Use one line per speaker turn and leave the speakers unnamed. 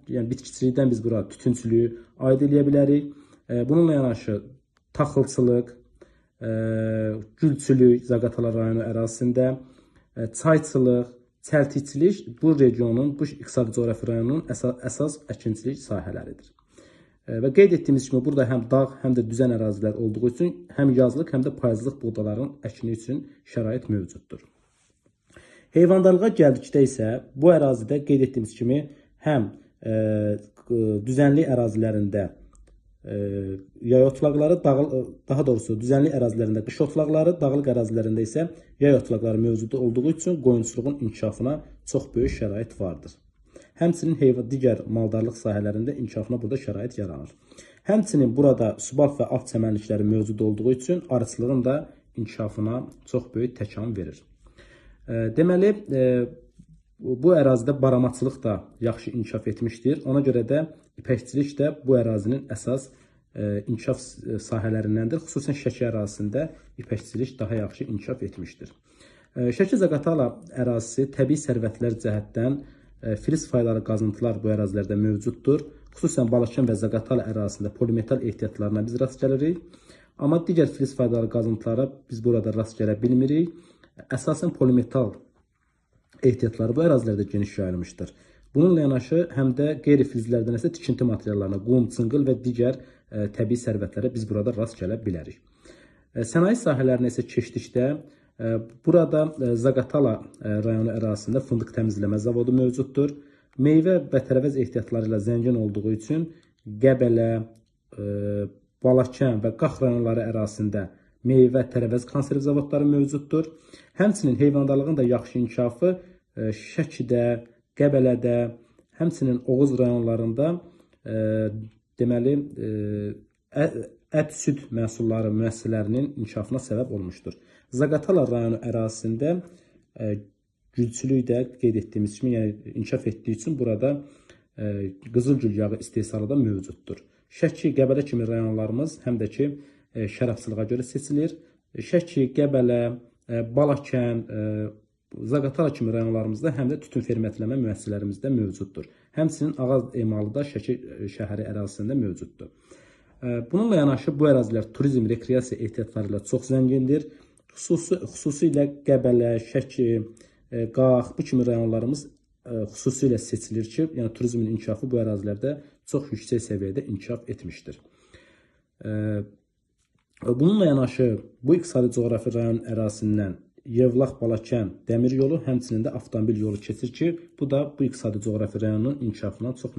yəni bitkiçilikdən biz bura tütünçülüyü aid edə bilərik. Bununla yanaşı taxılçılıq, gülçülük Zaqatala rayonu ərazisində, çayçılıq, çəltikçilik bu regionun, bu iqtisadi coğrafi rayonunun əsas əkinçilik sahələridir. Və qeyd etdiyimiz kimi burada həm dağ, həm də düzən ərazilər olduğu üçün həm yazlıq, həm də payızlıq buğdaların əkini üçün şərait mövcuddur. Heyvandarlığa gəldikdə isə bu ərazidə qeyd etdiyimiz kimi həm düzənlik ərazilərində yay otlaqları, daha doğrusu düzənlik ərazilərində qış otlaqları, dağlıq ərazilərində isə yay otlaqları mövcud olduğu üçün qoyunçuluğun inkişafına çox böyük şərait vardır. Həmçinin digər maldarlıq sahələrində inkişafına burada şərait yaranır. Həmçinin burada subalq və alt çəmənlikləri mövcud olduğu üçün arıçılığın da inkişafına çox böyük təkan verir. Deməli, bu ərazidə baramaçılıq da yaxşı inkişaf etmişdir. Ona görə də ipəkçilik də bu ərazinin əsas inkişaf sahələrindəndir. Xüsusən Şəki ərazisində ipəkçilik daha yaxşı inkişaf etmişdir. Şəki-Zaqatala ərazisi təbii sərvətlər cəhətdən filiz faydalı qazıntılar bu ərazilərdə mövcuddur. Xüsusən Balakən və Zaqatala ərazisində polimetal ehtiyatlarına biz rast gəlirik. Amma digər filiz faydalı qazıntılara biz burada rast gələ bilmirik. Əsasən polimetal ehtiyatları bu ərazilərdə geniş yayılmışdır. Bununla yanaşı həm də qeyri-filizlərdən isə tikinti materiallarına, qum, çınqıl və digər təbii sərvətlərə biz burada rast gələ bilərik. Sənaye sahələrinə isə keçdikdə burada Zaqatala rayonu ərazisində fındıq təmizləmə zavodu mövcuddur. Meyvə və tərəvəz ehtiyatları ilə zəngin olduğu üçün Qəbələ, Balakən və Qax rayonları ərazisində meyvə, tərəvəz konserv zavodları mövcuddur. Həmçinin heyvandarlığın da yaxşı inkişafı Şəkidə, Qəbələdə, həmçinin Oğuz rayonlarında deməli ət-süd məhsulları müəssisələrinin inkişafına səbəb olmuşdur. Zaqatala rayonu ərazisində gülçülük də qeyd etdiyimiz kimi, yəni inkişaf etdiyi üçün burada qızılgül yağı istehsalı da mövcuddur. Şəki, Qəbələ kimi rayonlarımız həm də ki şərabçılığa görə seçilir. Şəki, Qəbələ, Balakən, Zaqatala kimi rayonlarımızda həm də tütün fermentləmə müəssisələrimiz də mövcuddur. Həmçinin ağac emalı da Şəki şəhəri ərazisində mövcuddur. Bununla yanaşı bu ərazilər turizm, rekreasiya ehtiyatları ilə çox zəngindir. Xüsusilə Qəbələ, Şəki, Qax, bu kimi rayonlarımız xüsusilə seçilir ki, yəni turizmin inkişafı bu ərazilərdə çox yüksək səviyyədə inkişaf etmişdir. Bununla yanaşı bu iqtisadi coğrafi rayon ərazisindən Yevlax-Balakən dəmir yolu, həmçinin də avtomobil yolu keçir ki, bu da bu iqtisadi coğrafi rayonun inkişafına çox